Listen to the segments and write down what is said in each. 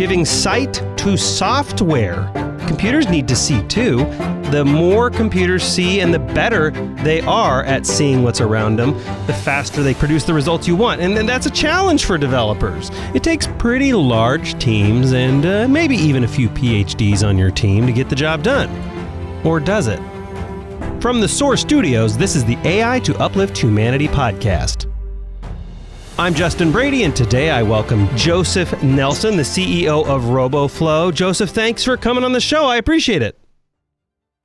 giving sight to software. Computers need to see too. The more computers see and the better they are at seeing what's around them, the faster they produce the results you want. And then that's a challenge for developers. It takes pretty large teams and maybe even a few PhDs on your team to get the job done. Or does it? From the Soar Studios, this is the AI to Uplift Humanity podcast. I'm Justin Brady, and today I welcome Joseph Nelson, the CEO of Roboflow. Joseph, thanks for coming on the show. I appreciate it.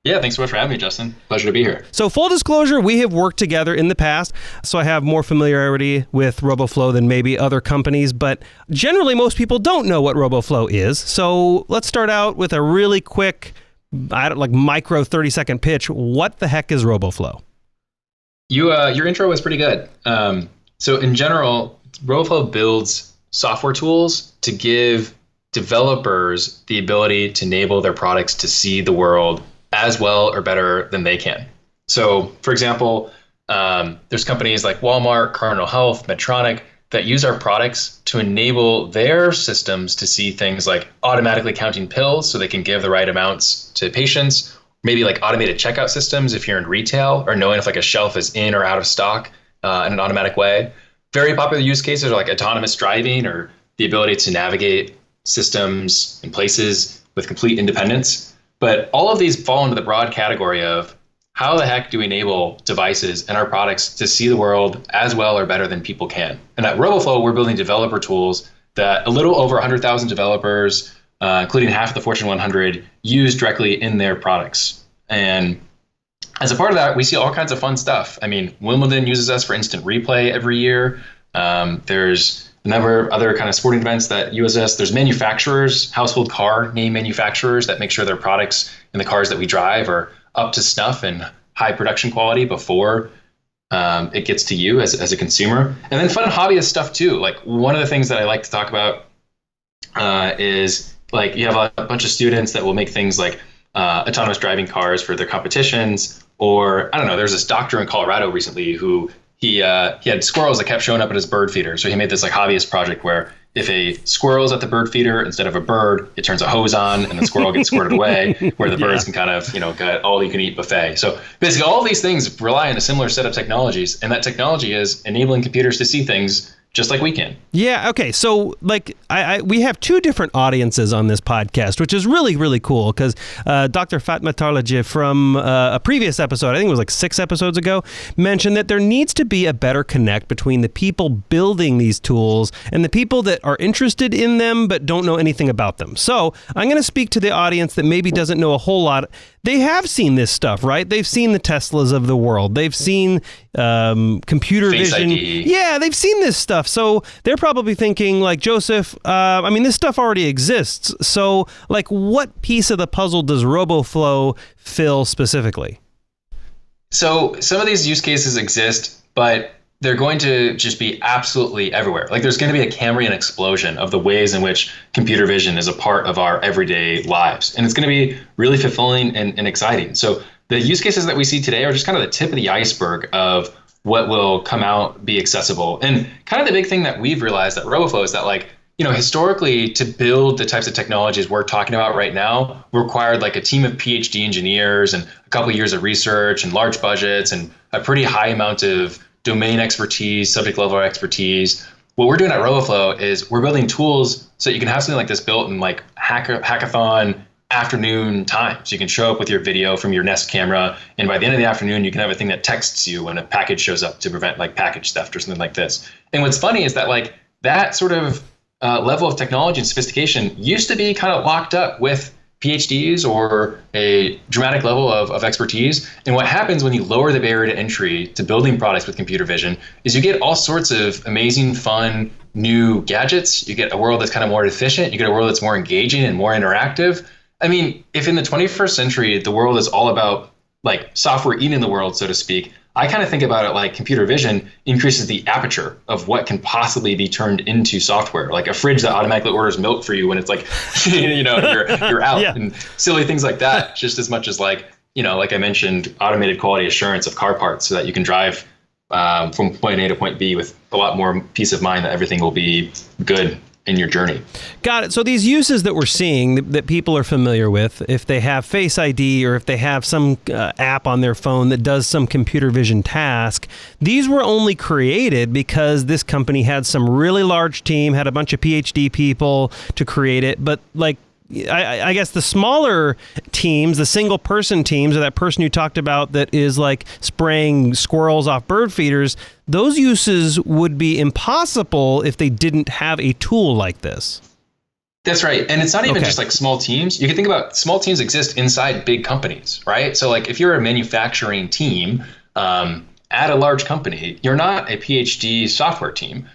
Yeah, thanks so much for having me, Justin. Pleasure to be here. So full disclosure, we have worked together in the past, so I have more familiarity with Roboflow than maybe other companies, but generally most people don't know what Roboflow is. So let's start out with a really quick, micro 30-second pitch. What the heck is Roboflow? Your intro was pretty good. So in general, Roboflow builds software tools to give developers the ability to enable their products to see the world as well or better than they can. So for example, there's companies like Walmart, Cardinal Health, Medtronic that use our products to enable their systems to see things like automatically counting pills so they can give the right amounts to patients, maybe like automated checkout systems if you're in retail, or knowing if like a shelf is in or out of stock in an automatic way. Very popular use cases are like autonomous driving or the ability to navigate systems and places with complete independence. But all of these fall into the broad category of how the heck do we enable devices and our products to see the world as well or better than people can? And at Roboflow, we're building developer tools that a little over 100,000 developers, including half of the Fortune 100, use directly in their products. And as a part of that, we see all kinds of fun stuff. I mean, Wimbledon uses us for instant replay every year. There's a number of other kind of sporting events that use us. There's manufacturers, household car name manufacturers that make sure their products and the cars that we drive are up to snuff and high production quality before it gets to you as a consumer. And then fun hobbyist stuff too. Like one of the things that I like to talk about is like you have a bunch of students that will make things like autonomous driving cars for their competitions. Or I don't know, there's this doctor in Colorado recently who he had squirrels that kept showing up at his bird feeder. So he made this like hobbyist project where if a squirrel is at the bird feeder, instead of a bird, it turns a hose on and the squirrel gets squirted away, where the birds can kind of, get all you can eat buffet. So basically all of these things rely on a similar set of technologies. And that technology is enabling computers to see things just like we can. Yeah. Okay. So we have two different audiences on this podcast, which is really, really cool because Dr. Fatma Tarlaji from a previous episode, I think it was like 6 episodes ago, mentioned that there needs to be a better connect between the people building these tools and the people that are interested in them but don't know anything about them. So I'm going to speak to the audience that maybe doesn't know a whole lot. They have seen this stuff, right? They've seen the Teslas of the world. They've seen computer Face vision. ID. Yeah, they've seen this stuff. So they're probably thinking like, Joseph, this stuff already exists. So like what piece of the puzzle does Roboflow fill specifically? So some of these use cases exist, but they're going to just be absolutely everywhere. Like there's going to be a Cambrian explosion of the ways in which computer vision is a part of our everyday lives. And it's going to be really fulfilling and exciting. So the use cases that we see today are just kind of the tip of the iceberg of what will come out, be accessible. And kind of the big thing that we've realized at Roboflow is that historically to build the types of technologies we're talking about right now required like a team of PhD engineers and a couple of years of research and large budgets and a pretty high amount of domain expertise, subject level expertise. What we're doing at Roboflow is we're building tools so that you can have something like this built in like hackathon afternoon time. So you can show up with your video from your Nest camera, and by the end of the afternoon, you can have a thing that texts you when a package shows up to prevent like package theft or something like this. And what's funny is that like that sort of level of technology and sophistication used to be kind of locked up with PhDs or a dramatic level of expertise. And what happens when you lower the barrier to entry to building products with computer vision is you get all sorts of amazing, fun, new gadgets. You get a world that's kind of more efficient. You get a world that's more engaging and more interactive. I mean, if in the 21st century, the world is all about like software eating the world, so to speak, I kind of think about it like computer vision increases the aperture of what can possibly be turned into software, like a fridge that automatically orders milk for you when it's like, you're out Yeah. and silly things like that, just as much as like, like I mentioned, automated quality assurance of car parts so that you can drive from point A to point B with a lot more peace of mind that everything will be good in your journey. Got it. So these uses that we're seeing that people are familiar with, if they have Face ID or if they have some app on their phone that does some computer vision task, these were only created because this company had some really large team, had a bunch of PhD people to create it. But like, I guess the smaller teams, the single person teams, or that person you talked about that is like spraying squirrels off bird feeders, those uses would be impossible if they didn't have a tool like this. That's right. And it's not even just like small teams. You can think about small teams exist inside big companies, right? So like if you're a manufacturing team at a large company, you're not a PhD software team.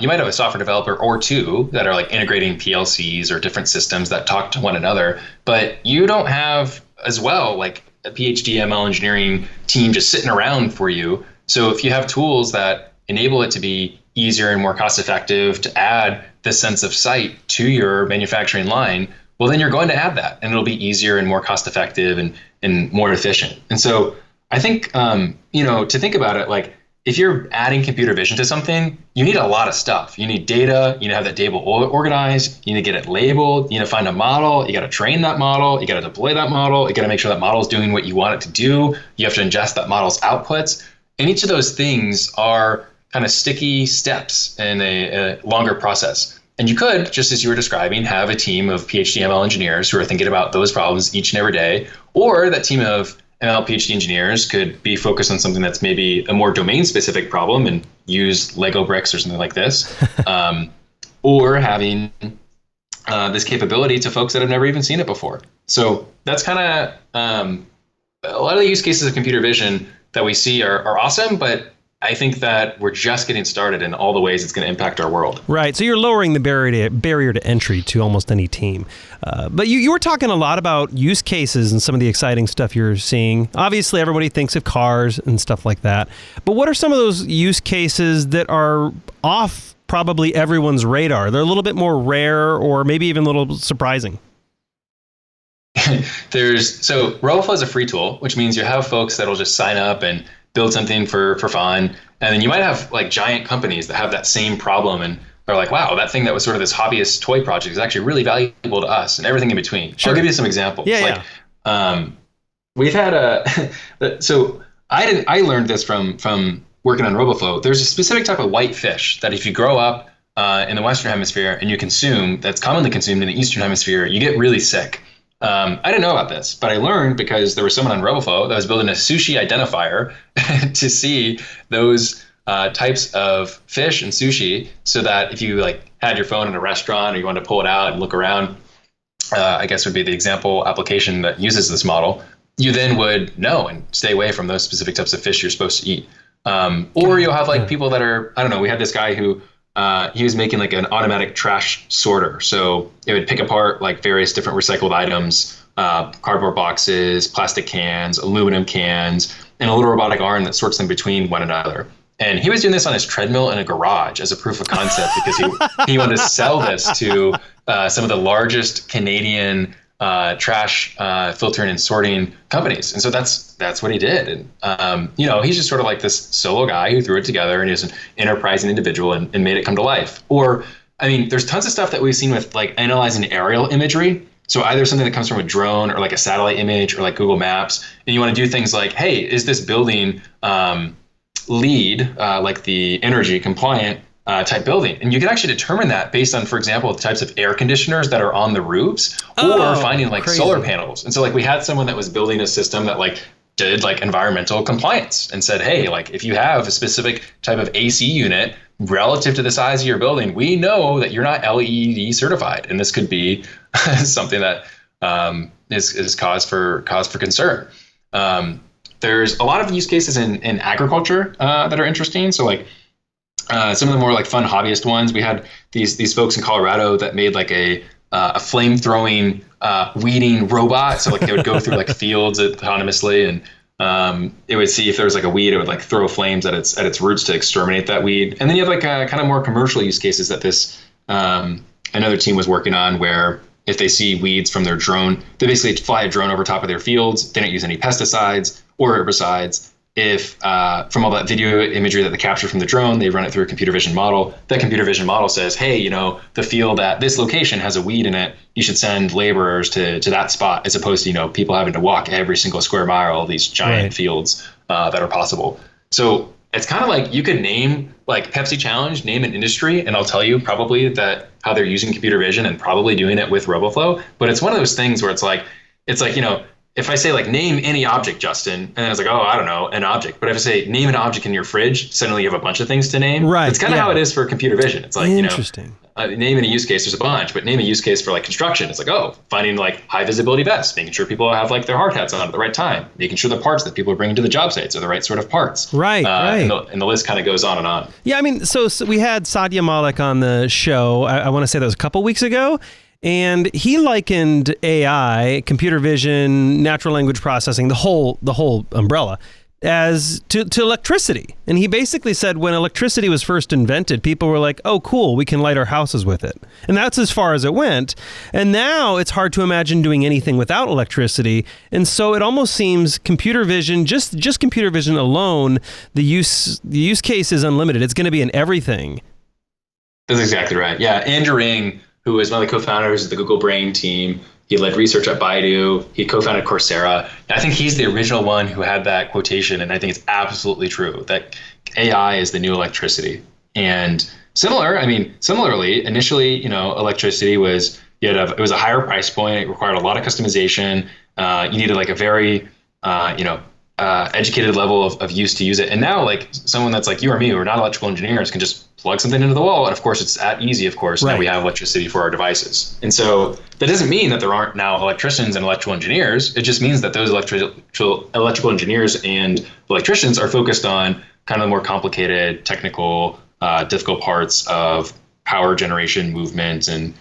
You might have a software developer or two that are like integrating PLCs or different systems that talk to one another, but you don't have as well like a PhD ML engineering team just sitting around for you. So if you have tools that enable it to be easier and more cost effective to add this sense of sight to your manufacturing line, well, then you're going to add that and it'll be easier and more cost effective and more efficient. And so I think, to think about it, like, if you're adding computer vision to something, you need a lot of stuff. You need data, you need to have that data organized, you need to get it labeled, you need to find a model, you got to train that model, you got to deploy that model, you got to make sure that model is doing what you want it to do, you have to ingest that model's outputs. And each of those things are kind of sticky steps in a longer process. And you could, just as you were describing, have a team of PhD ML engineers who are thinking about those problems each and every day, or that team of ML PhD engineers could be focused on something that's maybe a more domain-specific problem and use Lego bricks or something like this, or having this capability to folks that have never even seen it before. So that's kind of a lot of the use cases of computer vision that we see are awesome, but I think that we're just getting started in all the ways it's going to impact our world. Right. So you're lowering the barrier to entry to almost any team. But you were talking a lot about use cases and some of the exciting stuff you're seeing. Obviously, everybody thinks of cars and stuff like that. But what are some of those use cases that are off probably everyone's radar? They're a little bit more rare or maybe even a little surprising. So Roboflow is a free tool, which means you have folks that'll just sign up and build something for fun. And then you might have like giant companies that have that same problem and are like, wow, that thing that was sort of this hobbyist toy project is actually really valuable to us, and everything in between. Sure. I'll give you some examples. We've had so I learned this from working on Roboflow. There's a specific type of white fish that if you grow up in the Western Hemisphere and you consume, that's commonly consumed in the Eastern Hemisphere, you get really sick. I didn't know about this, but I learned because there was someone on Roboflow that was building a sushi identifier to see those types of fish and sushi, so that if you like had your phone in a restaurant or you wanted to pull it out and look around, I guess would be the example application that uses this model, you then would know and stay away from those specific types of fish you're supposed to eat. Or you'll have like people that are, I don't know, we had this guy who he was making like an automatic trash sorter. So it would pick apart like various different recycled items, cardboard boxes, plastic cans, aluminum cans, and a little robotic arm that sorts them between one another. And he was doing this on his treadmill in a garage as a proof of concept because he wanted to sell this to some of the largest Canadian trash filtering and sorting companies. And so that's what he did. And, he's just sort of like this solo guy who threw it together, and he was an enterprising individual and made it come to life. Or, I mean, there's tons of stuff that we've seen with like analyzing aerial imagery. So either something that comes from a drone or like a satellite image or like Google Maps, and you want to do things like, hey, is this building LEED, like the energy compliant type building? And you can actually determine that based on, for example, the types of air conditioners that are on the roofs, or finding like crazy solar panels. And so like we had someone that was building a system that like did like environmental compliance and said, hey, like if you have a specific type of AC unit relative to the size of your building, we know that you're not LEED certified. And this could be something that is cause for concern. There's a lot of use cases in agriculture that are interesting. So like some of the more like fun hobbyist ones, we had these folks in Colorado that made like a flame throwing weeding robot. So like they would go through like fields autonomously, and it would see if there was like a weed, it would like throw flames at its roots to exterminate that weed. And then you have like kind of more commercial use cases that this another team was working on, where if they see weeds from their drone, they basically fly a drone over top of their fields. They don't use any pesticides or herbicides. if from all that video imagery that they capture from the drone, they run it through a computer vision model. That computer vision model says, hey, the field at this location has a weed in it. You should send laborers to that spot, as opposed to, people having to walk every single square mile of these giant fields that are possible. So it's kind of like you could name, like Pepsi Challenge, name an industry, and I'll tell you probably that how they're using computer vision and probably doing it with Roboflow. But it's one of those things where it's like, if I say like name any object, Justin, and then it's like, oh, I don't know, an object. But if I say name an object in your fridge, suddenly you have a bunch of things to name. Right. It's kind of how it is for computer vision. It's like, interesting. Name any use case, there's a bunch, but name a use case for like construction. It's like, oh, finding like high visibility vests, making sure people have like their hard hats on at the right time, making sure the parts that people are bringing to the job sites are the right sort of parts. Right. And the list kind of goes on and on. Yeah, I mean, so we had Sadia Malik on the show. I want to say that was a couple weeks ago. And he likened AI, computer vision, natural language processing, the whole umbrella, as to electricity. And he basically said when electricity was first invented, people were like, oh, cool, we can light our houses with it. And that's as far as it went. And now it's hard to imagine doing anything without electricity. And so it almost seems computer vision, just computer vision alone, the use case is unlimited. It's going to be in everything. That's exactly right. Yeah, Andrew Ng, who is one of the co-founders of the Google Brain team. He led research at Baidu. He co-founded Coursera. I think he's the original one who had that quotation, and I think it's absolutely true that AI is the new electricity. And similarly, initially, electricity was it was a higher price point. It required a lot of customization. You needed like a very educated level of use to use it. And now, like someone that's like you or me, who are not electrical engineers, can just plug something into the wall. And of course, it's that easy, of course. Right. Now we have electricity for our devices. And so that doesn't mean that there aren't now electricians and electrical engineers. It just means that those electrical engineers and electricians are focused on kind of the more complicated, technical, difficult parts of power generation, movement, and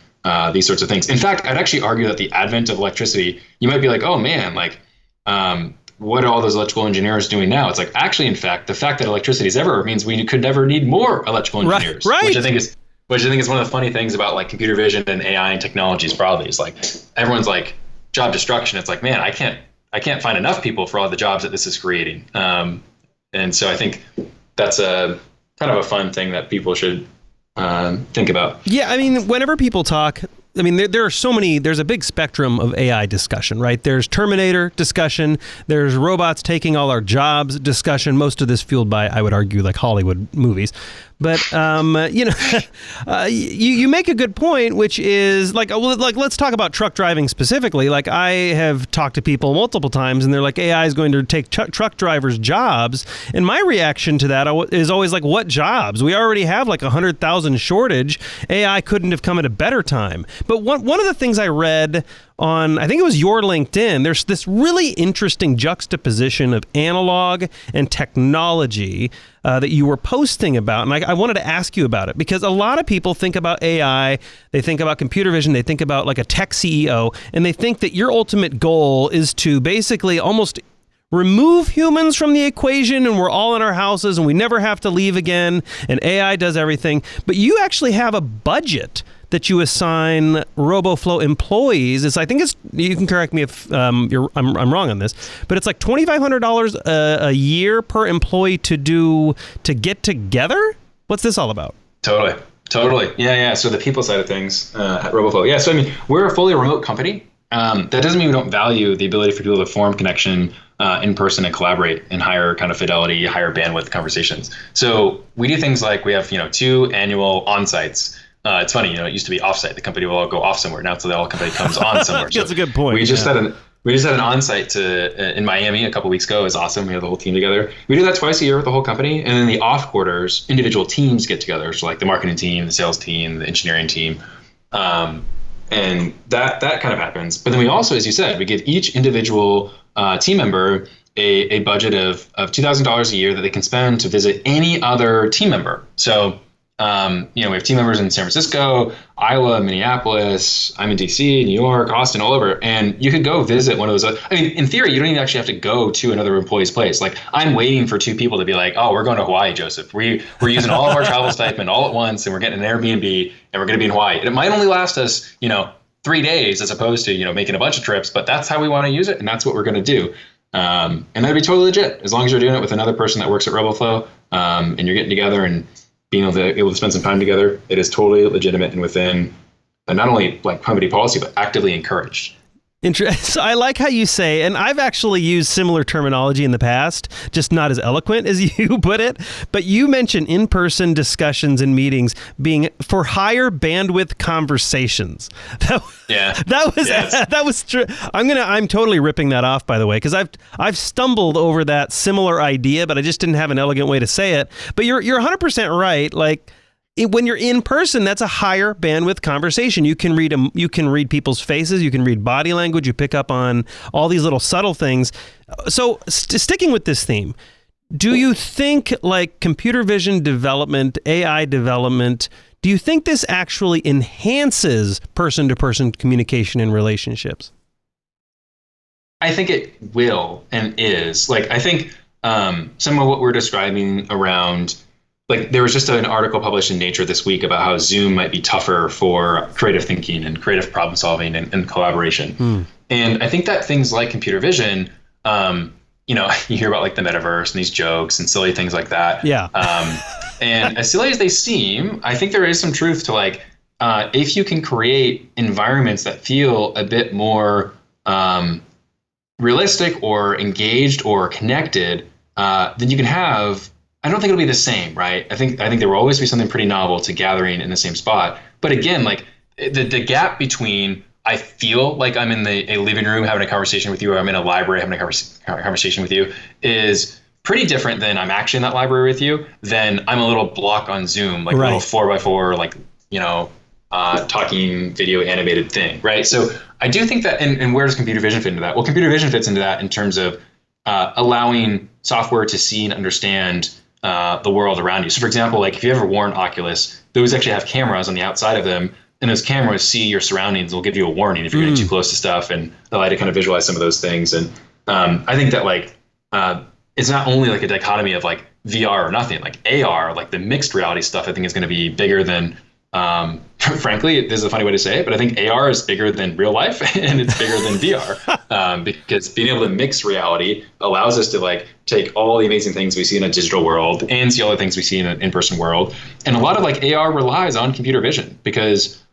these sorts of things. In fact, I'd actually argue that the advent of electricity, you might be like, oh man, like, what are all those electrical engineers doing now? It's like, actually, in fact, the fact that electricity is everywhere means we could never need more electrical engineers, right. Which I think is one of the funny things about like computer vision and AI and technologies broadly. Is like everyone's like job destruction. It's like, man, I can't find enough people for all the jobs that this is creating. And so I think that's a kind of a fun thing that people should think about. Yeah, I mean, whenever people talk, I mean, there are so many, there's a big spectrum of AI discussion, right? There's Terminator discussion, there's robots taking all our jobs discussion, most of this fueled by, I would argue, like Hollywood movies. But, you make a good point, which is like let's talk about truck driving specifically. Like I have talked to people multiple times and they're like, AI is going to take truck drivers' jobs. And my reaction to that is always like, what jobs? We already have like 100,000 shortage. AI couldn't have come at a better time. But one of the things I read on, I think it was your LinkedIn, there's this really interesting juxtaposition of analog and technology that you were posting about. And I wanted to ask you about it because a lot of people think about AI, they think about computer vision, they think about like a tech CEO, and they think that your ultimate goal is to basically almost remove humans from the equation and we're all in our houses and we never have to leave again and AI does everything. But you actually have a budget that you assign Roboflow employees. I think you can correct me if I'm wrong on this, but it's like $2,500 a year per employee to get together. What's this all about? Totally. Yeah. So the people side of things at Roboflow. Yeah. So I mean, we're a fully remote company. That doesn't mean we don't value the ability for people to form connection in person and collaborate in higher kind of fidelity, higher bandwidth conversations. So we do things like we have 2 annual on-sites. It's funny, it used to be offsite. The company will all go off somewhere. Now it's the whole company comes on somewhere. That's a good point. We just had an on-site in Miami a couple weeks ago. It was awesome. We had the whole team together. We do that twice a year with the whole company. And then the off quarters, individual teams get together. So like the marketing team, the sales team, the engineering team. And that kind of happens. But then we also, as you said, we give each individual team member a budget of $2,000 a year that they can spend to visit any other team member. So we have team members in San Francisco, Iowa, Minneapolis, I'm in DC, New York, Austin, all over. And you could go visit one of those. I mean, in theory, you don't even actually have to go to another employee's place. Like I'm waiting for 2 people to be like, oh, we're going to Hawaii, Joseph. We're using all of our travel stipend all at once and we're getting an Airbnb and we're going to be in Hawaii. And it might only last us, 3 days as opposed to, making a bunch of trips, but that's how we want to use it. And that's what we're going to do. And that'd be totally legit as long as you're doing it with another person that works at Roboflow, and you're getting together and being able to spend some time together. It is totally legitimate and within not only like company policy, but actively encouraged. So I like how you say, and I've actually used similar terminology in the past, just not as eloquent as you put it, but you mentioned in-person discussions and meetings being for higher bandwidth conversations. That was true. I'm totally ripping that off, by the way, because I've stumbled over that similar idea, but I just didn't have an elegant way to say it. But you're 100% right. Like, when you're in person, that's a higher bandwidth conversation. You can read people's faces. You can read body language. You pick up on all these little subtle things. So sticking with this theme, do you think like computer vision development, AI development, do you think this actually enhances person-to-person communication and relationships? I think it will and is. Like, I think some of what we're describing around, like, there was just an article published in Nature this week about how Zoom might be tougher for creative thinking and creative problem solving and collaboration. And I think that things like computer vision, you hear about like the metaverse and these jokes and silly things like that. Yeah. And as silly as they seem, I think there is some truth to like, if you can create environments that feel a bit more realistic or engaged or connected, then you can have, I don't think it'll be the same, right? I think there will always be something pretty novel to gathering in the same spot. But again, like the gap between I feel like I'm in a living room having a conversation with you, or I'm in a library having a conversation with you, is pretty different than I'm actually in that library with you. Then I'm a little block on Zoom, like right. A little 4x4, like talking video animated thing, right? So I do think that, and where does computer vision fit into that? Well, computer vision fits into that in terms of allowing software to see and understand the world around you. So for example, like if you ever worn Oculus, those actually have cameras on the outside of them, and those cameras see your surroundings. They'll give you a warning if you're getting too close to stuff, and they'll allow you to kind of visualize some of those things. And I think that like it's not only like a dichotomy of like VR or nothing, like AR, like the mixed reality stuff, I think is going to be bigger than, frankly, this is a funny way to say it, but I think AR is bigger than real life and it's bigger than VR, because being able to mix reality allows us to like take all the amazing things we see in a digital world and see all the things we see in an in-person world. And a lot of like AR relies on computer vision because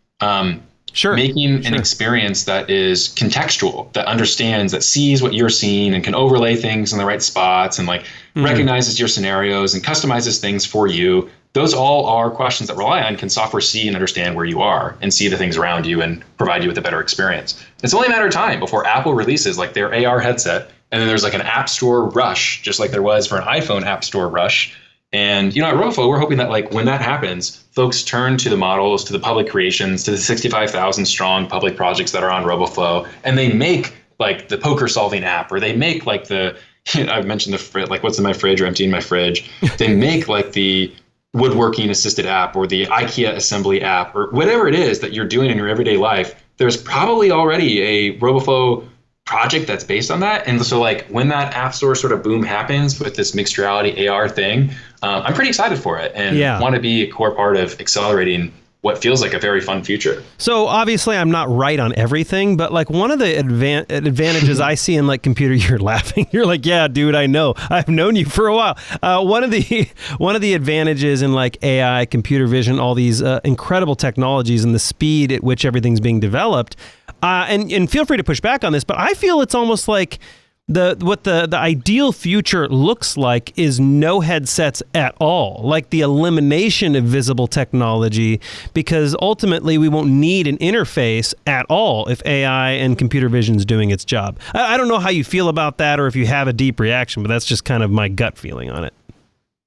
making an experience that is contextual, that understands, that sees what you're seeing and can overlay things in the right spots and like recognizes your scenarios and customizes things for you. Those all are questions that rely on, can software see and understand where you are and see the things around you and provide you with a better experience? It's only a matter of time before Apple releases like their AR headset, and then there's like an app store rush, just like there was for an iPhone app store rush. And, at Roboflow, we're hoping that like when that happens, folks turn to the models, to the public creations, to the 65,000 strong public projects that are on Roboflow, and they make like the poker solving app, or they make like the, I've mentioned the like what's in my fridge or emptying my fridge. They make like the woodworking assisted app or the IKEA assembly app or whatever it is that you're doing in your everyday life. There's probably already a Roboflow project that's based on that. And so like when that app store sort of boom happens with this mixed reality AR thing, I'm pretty excited for it and want to be a core part of accelerating what feels like a very fun future. So obviously I'm not right on everything, but like one of the advantages I see in like computer, you're laughing. You're like, yeah, dude, I know. I've known you for a while. One of the advantages in like AI, computer vision, all these incredible technologies and the speed at which everything's being developed. And feel free to push back on this, but I feel it's almost like the ideal future looks like is no headsets at all, like the elimination of visible technology, because ultimately we won't need an interface at all if AI and computer vision is doing its job. I don't know how you feel about that or if you have a deep reaction, but that's just kind of my gut feeling on it.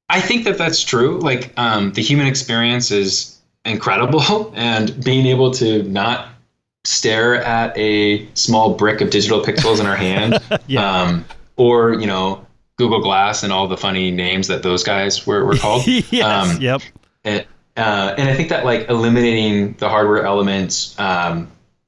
I think that that's true. Like the human experience is incredible, and being able to not stare at a small brick of digital pixels in our hand, or Google Glass and all the funny names that those guys were called. Yep. And I think that like eliminating the hardware elements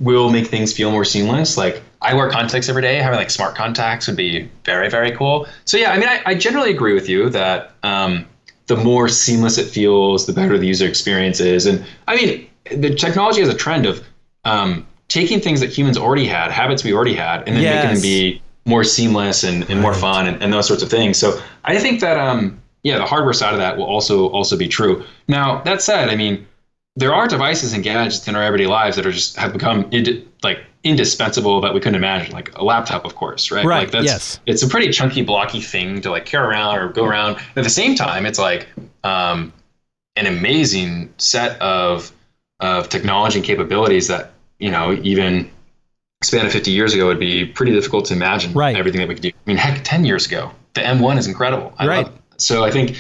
will make things feel more seamless. Like I wear contacts every day. Having like smart contacts would be very, very cool. So yeah, I mean, I generally agree with you that the more seamless it feels, the better the user experience is. And I mean, the technology has a trend of taking things that humans already had, habits we already had, and then making them be more seamless and more fun and those sorts of things. So I think that the hardware side of that will also be true. Now, that said, I mean, there are devices and gadgets in our everyday lives that have become indispensable that we couldn't imagine, like a laptop, of course, right? Right. Like it's a pretty chunky, blocky thing to like carry around or go around. And at the same time, it's like an amazing set of technology and capabilities that, even a span of 50 years ago would be pretty difficult to imagine everything that we could do. I mean, heck, 10 years ago, the M1 is incredible. I love it. So I think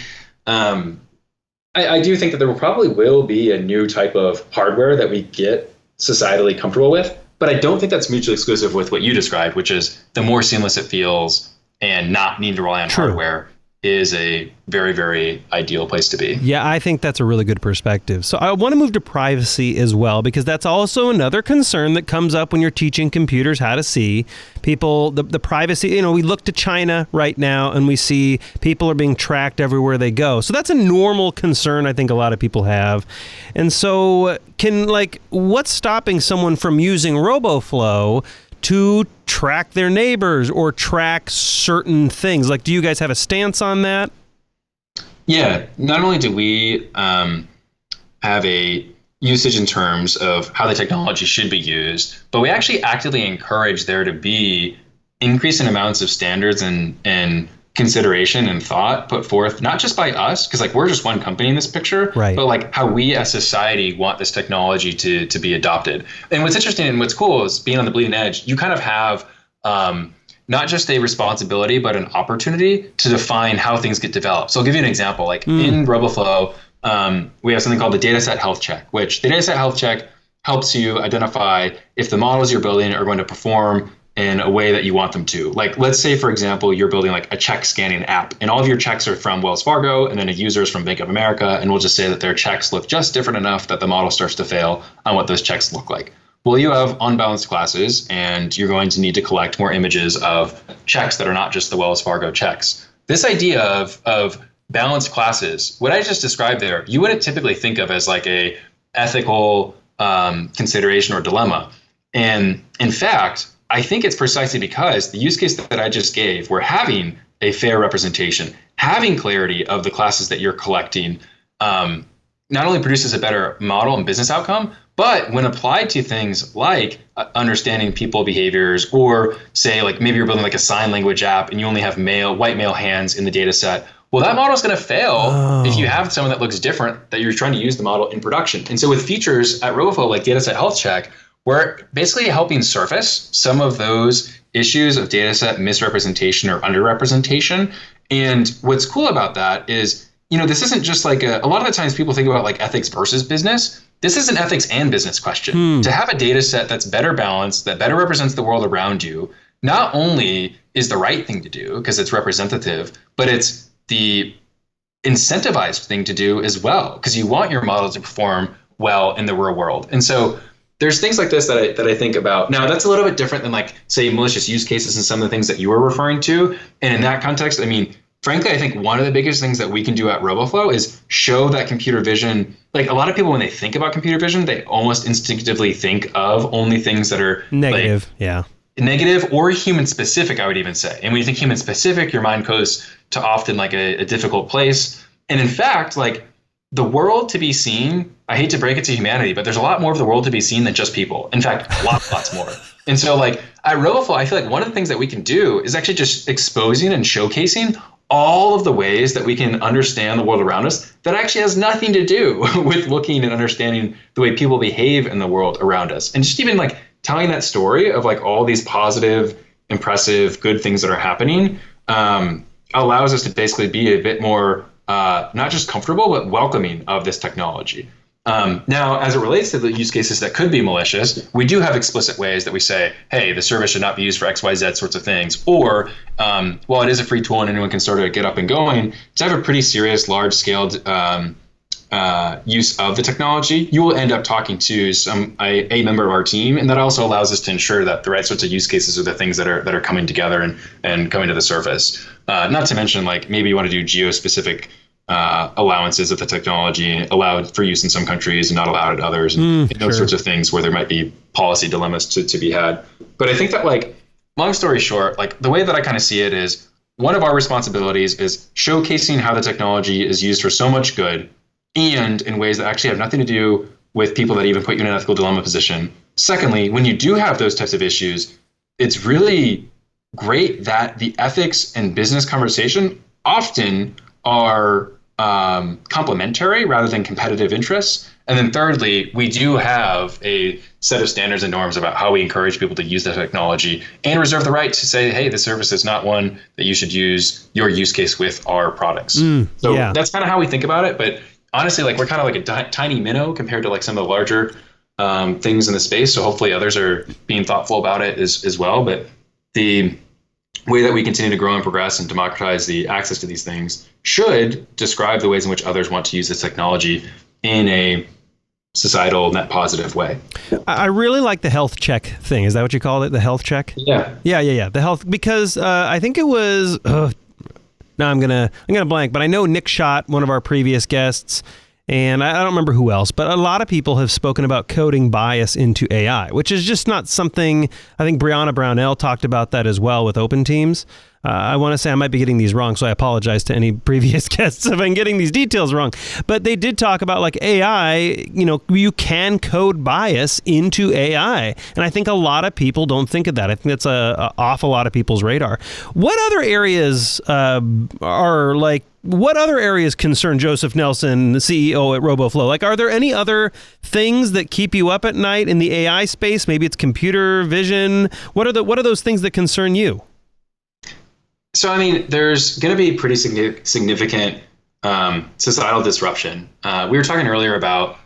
I do think that there probably will be a new type of hardware that we get societally comfortable with, but I don't think that's mutually exclusive with what you described, which is the more seamless it feels and not need to rely on hardware is a very, very ideal place to be. Yeah, I think that's a really good perspective. So I want to move to privacy as well, because that's also another concern that comes up when you're teaching computers how to see. People, the privacy, we look to China right now and we see people are being tracked everywhere they go. So that's a normal concern I think a lot of people have. And so what's stopping someone from using Roboflow to track their neighbors or track certain things? Like, do you guys have a stance on that? Yeah, not only do we have a usage in terms of how the technology should be used, but we actually actively encourage there to be increasing amounts of standards and consideration and thought put forth, not just by us, because we're just one company in this picture, but how we as society want this technology to be adopted. And what's interesting and what's cool is being on the bleeding edge, you kind of have not just a responsibility, but an opportunity to define how things get developed. So I'll give you an example. In Roboflow, we have something called the dataset health check, which the dataset health check helps you identify if the models you're building are going to perform in a way that you want them to. Let's say, for example, you're building a check scanning app and all of your checks are from Wells Fargo and then a user is from Bank of America. And we'll just say that their checks look just different enough that the model starts to fail on what those checks look like. Well, you have unbalanced classes and you're going to need to collect more images of checks that are not just the Wells Fargo checks. This idea of balanced classes, what I just described there, you wouldn't typically think of as a ethical consideration or dilemma. And in fact, I think it's precisely because the use case that I just gave, where having a fair representation, having clarity of the classes that you're collecting, not only produces a better model and business outcome, but when applied to things like understanding people behaviors, or say maybe you're building a sign language app and you only have white male hands in the data set, well, that model is going to fail if you have someone that looks different that you're trying to use the model in production. And so with features at Roboflow like Dataset Health Check, we're basically helping surface some of those issues of dataset misrepresentation or underrepresentation. And what's cool about that is, this isn't just a lot of the times people think about ethics versus business. This is an ethics and business question. To have a data set that's better balanced, that better represents the world around you, not only is the right thing to do because it's representative, but it's the incentivized thing to do as well, because you want your model to perform well in the real world. And so there's things like this that I think about. Now, that's a little bit different than say malicious use cases and some of the things that you were referring to. And in that context, I mean, frankly, I think one of the biggest things that we can do at Roboflow is show that computer vision. A lot of people, when they think about computer vision, they almost instinctively think of only things that are negative. Negative or human specific, I would even say. And when you think human specific, your mind goes to often a difficult place. And in fact, the world to be seen, I hate to break it to humanity, but there's a lot more of the world to be seen than just people. In fact, lots more. And so at Roboflow, I feel one of the things that we can do is actually just exposing and showcasing all of the ways that we can understand the world around us that actually has nothing to do with looking and understanding the way people behave in the world around us. And just even telling that story of all these positive, impressive, good things that are happening allows us to basically be a bit more not just comfortable, but welcoming of this technology. Now, as it relates to the use cases that could be malicious, we do have explicit ways that we say, hey, the service should not be used for X, Y, Z sorts of things. Or while it is a free tool and anyone can sort of get up and going, to have a pretty serious, large-scaled use of the technology, you will end up talking to a member of our team. And that also allows us to ensure that the right sorts of use cases are the things that are coming together and coming to the surface. Not to mention, maybe you want to do geo-specific allowances of the technology, allowed for use in some countries and not allowed in others, and those sorts of things where there might be policy dilemmas to be had. But I think that long story short, like the way that I kind of see it is one of our responsibilities is showcasing how the technology is used for so much good and in ways that actually have nothing to do with people that even put you in an ethical dilemma position. Secondly, when you do have those types of issues, it's really great that the ethics and business conversation often are complementary rather than competitive interests. And then thirdly, we do have a set of standards and norms about how we encourage people to use the technology and reserve the right to say, hey, this service is not one that you should use your use case with our products. So that's kind of how we think about it. But honestly, like we're kind of like a tiny minnow compared to like some of the larger things in the space. So hopefully others are being thoughtful about it as well. But the way that we continue to grow and progress and democratize the access to these things should describe the ways in which others want to use this technology in a societal net positive way. I really like the health check thing. Is that what you call it? The health check? Yeah. The health, because I think it was, now I'm gonna blank, but I know Nick Schott, one of our previous guests, and I don't remember who else, but a lot of people have spoken about coding bias into AI, which is just not something. I think Brianna Brownell talked about that as well with Open Teams. I want to say I might be getting these wrong, so I apologize to any previous guests if I'm getting these details wrong. But they did talk about like AI, you can code bias into AI. And I think a lot of people don't think of that. I think that's off a lot of people's radar. What other areas what other areas concern Joseph Nelson, the CEO at Roboflow? Like, are there any other things that keep you up at night in the AI space? Maybe it's computer vision. What are those things that concern you? So, I mean, there's going to be pretty significant societal disruption. We were talking earlier about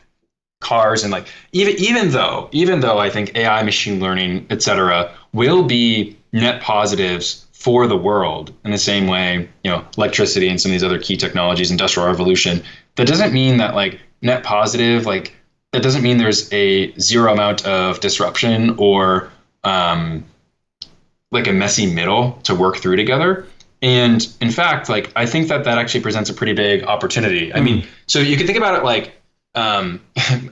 cars and like even though I think AI, machine learning, et cetera, will be net positives for the world in the same way, electricity and some of these other key technologies, industrial revolution, that doesn't mean that like net positive, like that doesn't mean there's a zero amount of disruption or like a messy middle to work through together. And in fact, like I think that actually presents a pretty big opportunity. I mean, so you can think about it like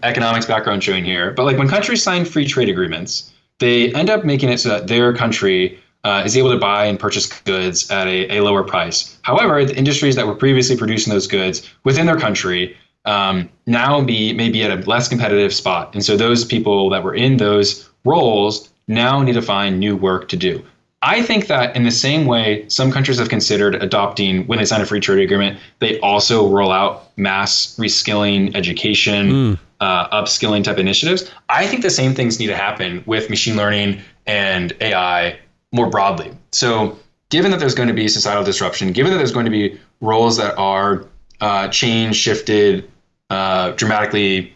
economics background showing here, but like when countries sign free trade agreements, they end up making it so that their country is able to buy and purchase goods at a lower price. However, the industries that were previously producing those goods within their country now may be at a less competitive spot. And so those people that were in those roles now need to find new work to do. I think that in the same way some countries have considered adopting, when they sign a free trade agreement, they also roll out mass reskilling, education, upskilling type initiatives. I think the same things need to happen with machine learning and AI more broadly. So given that there's going to be societal disruption, given that there's going to be roles that are changed, shifted, dramatically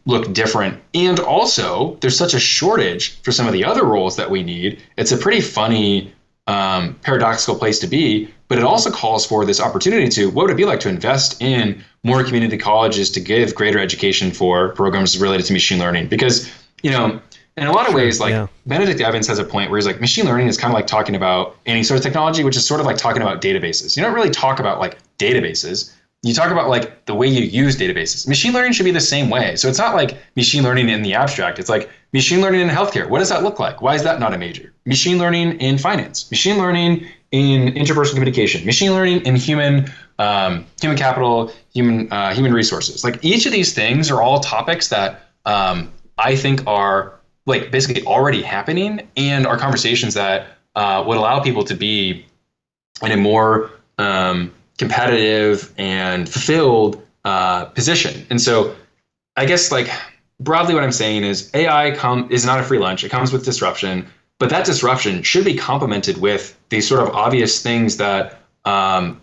look different. And also there's such a shortage for some of the other roles that we need. It's a pretty funny, paradoxical place to be, but it also calls for this opportunity to, what would it be like to invest in more community colleges to give greater education for programs related to machine learning? Because, in a lot of ways, like Benedict Evans has a point where he's like, machine learning is kind of like talking about any sort of technology, which is sort of like talking about databases. You don't really talk about like databases. You talk about like the way you use databases. Machine learning should be the same way. So it's not like machine learning in the abstract. It's like machine learning in healthcare. What does that look like? Why is that not a major? Machine learning in finance. Machine learning in interpersonal communication. Machine learning in human capital, human resources. Like each of these things are all topics that I think are like basically already happening and are conversations that would allow people to be in a more competitive and fulfilled position. And so I guess like broadly what I'm saying is AI is not a free lunch. It comes with disruption, but that disruption should be complemented with these sort of obvious things that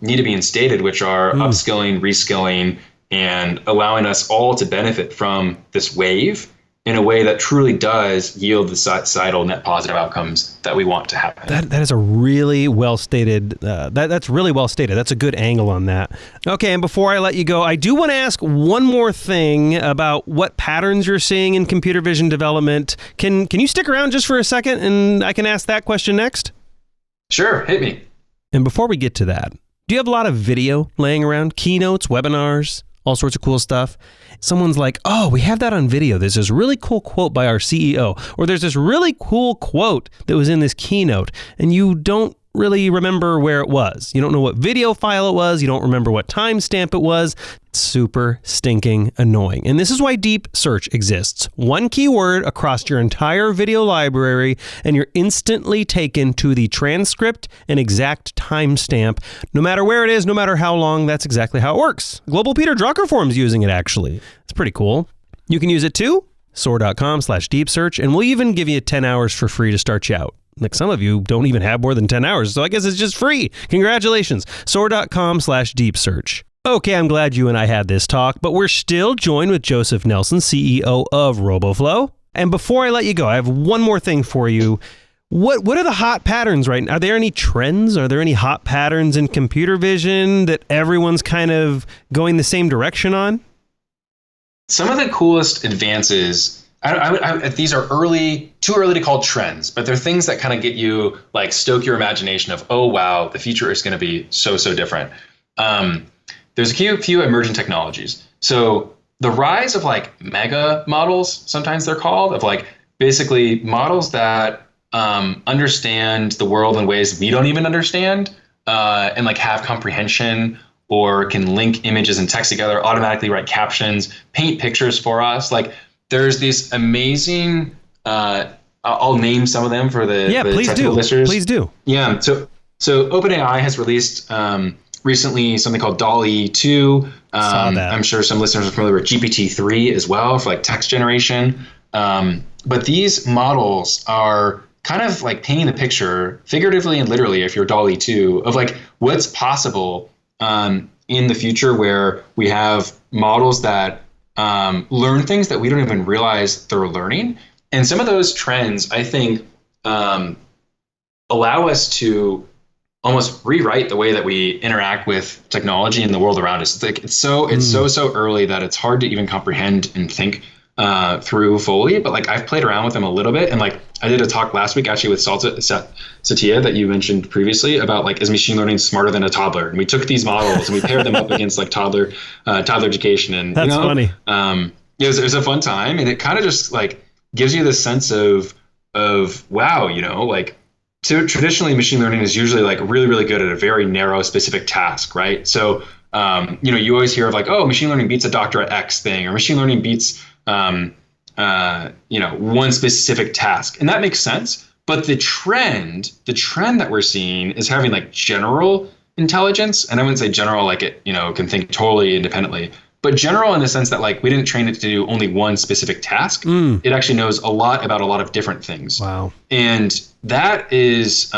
need to be instated, which are upskilling, reskilling, and allowing us all to benefit from this wave in a way that truly does yield the societal net positive outcomes that we want to happen. That is a really well stated. That's really well stated. That's a good angle on that. Okay, and before I let you go, I do want to ask one more thing about what patterns you're seeing in computer vision development. Can you stick around just for a second, and I can ask that question next? Sure, hit me. And before we get to that, do you have a lot of video laying around? Keynotes, webinars? all sorts of cool stuff. Someone's like, oh, we have that on video. There's this really cool quote by our CEO, or there's this really cool quote that was in this keynote, and you don't really remember where it was. You don't know what video file it was. You don't remember what timestamp it was. It's super stinking annoying. And this is why deep search exists. One keyword across your entire video library, and you're instantly taken to the transcript and exact timestamp. No matter where it is, no matter how long, that's exactly how it works. Global Peter Drucker Form's using it, actually. It's pretty cool. You can use it too. Soar.com/deep search, and we'll even give you 10 hours for free to start you out. Like some of you don't even have more than 10 hours, so I guess it's just free. Congratulations. Soar.com/deep search. Okay, I'm glad you and I had this talk, but we're still joined with Joseph Nelson, CEO of Roboflow. And before I let you go, I have one more thing for you. What are the hot patterns right now? Are there any trends? Are there any hot patterns in computer vision that everyone's kind of going the same direction on? Some of the coolest advances, these are too early to call trends, but they're things that kind of get you, like, stoke your imagination of, oh, wow, the future is going to be so different. There's a few emerging technologies. So the rise of like mega models, sometimes they're called, of like basically models that understand the world in ways we don't even understand, and like have comprehension, or can link images and text together, automatically write captions, paint pictures for us. Like, there's these amazing, I'll name some of them for the technical listeners. Please do. Yeah. So OpenAI has released recently something called DALL-E 2. I'm sure some listeners are familiar with GPT-3 as well for like text generation. But these models are kind of like painting the picture, figuratively and literally, if you're DALL-E 2, of like what's possible in the future, where we have models that learn things that we don't even realize they're learning. And some of those trends, I think, allow us to almost rewrite the way that we interact with technology and the world around us. It's so early that it's hard to even comprehend and think through fully. But like, I've played around with them a little bit, and like I did a talk last week actually with Satya that you mentioned previously about like, is machine learning smarter than a toddler? And we took these models and we paired them up against like toddler education, and that's funny. It was a fun time, and it kind of just like gives you this sense of wow, like. So traditionally, machine learning is usually like really good at a very narrow, specific task, right? So, you always hear of like, oh, machine learning beats a doctor at X thing, or machine learning beats, one specific task, and that makes sense. But the trend that we're seeing is having like general intelligence, and I wouldn't say general like it, can think totally independently, but general in the sense that like we didn't train it to do only one specific task. It actually knows a lot about a lot of different things. Wow. And that is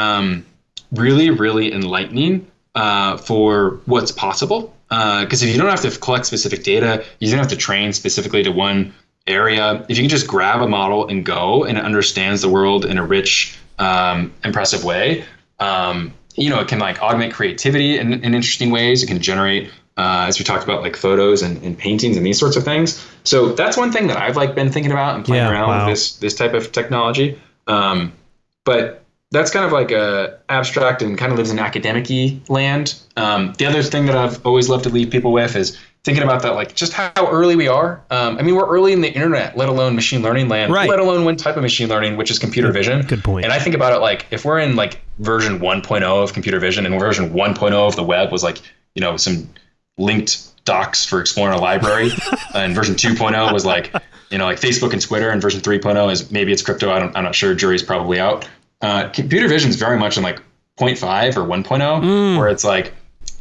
really enlightening for what's possible. Because if you don't have to collect specific data, you don't have to train specifically to one area. If you can just grab a model and go, and it understands the world in a rich, impressive way, it can like augment creativity in interesting ways. It can generate, as we talked about, like photos and paintings and these sorts of things. So that's one thing that I've like been thinking about and playing around with this type of technology. But that's kind of like a abstract and kind of lives in academic-y land. The other thing that I've always loved to leave people with is thinking about that, like just how early we are. We're early in the internet, let alone machine learning land, right. Let alone one type of machine learning, which is computer vision. Good point. And I think about it like, if we're in like version 1.0 of computer vision, and version 1.0 of the web was like, some linked docs for exploring a library, and version 2.0 was like, like Facebook and Twitter, and version 3.0 is maybe it's crypto. I'm not sure. Jury's probably out. Computer vision is very much in like 0.5 or 1.0, where it's like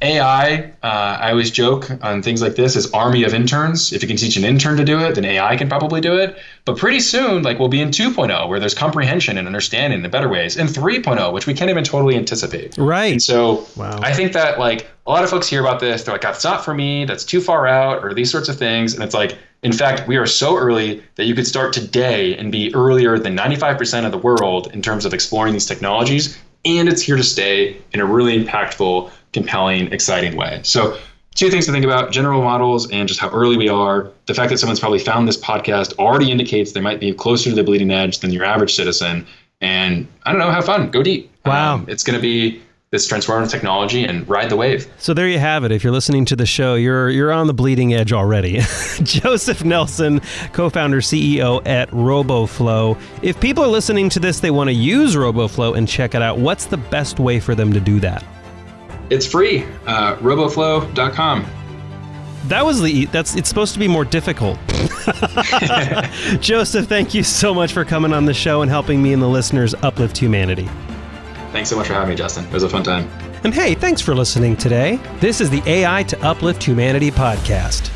AI. I always joke on things like this is army of interns. If you can teach an intern to do it, then AI can probably do it. But pretty soon, like we'll be in 2.0, where there's comprehension and understanding in better ways, and 3.0, which we can't even totally anticipate. Right. And so I think that like a lot of folks hear about this, they're like, that's not for me, that's too far out, or these sorts of things. And it's like, in fact, we are so early that you could start today and be earlier than 95% of the world in terms of exploring these technologies. And it's here to stay in a really impactful, compelling, exciting way. So 2 things to think about: general models and just how early we are. The fact that someone's probably found this podcast already indicates they might be closer to the bleeding edge than your average citizen. And I don't know, have fun, go deep. Wow. It's going to be this transformative technology and ride the wave. So there you have it. If you're listening to the show, you're on the bleeding edge already. Joseph Nelson, co-founder, CEO at Roboflow. If people are listening to this, they want to use Roboflow and check it out. What's the best way for them to do that? It's free. Roboflow.com. It's supposed to be more difficult. Joseph, thank you so much for coming on the show and helping me and the listeners uplift humanity. Thanks so much for having me, Justin. It was a fun time. And hey, thanks for listening today. This is the AI to Uplift Humanity podcast.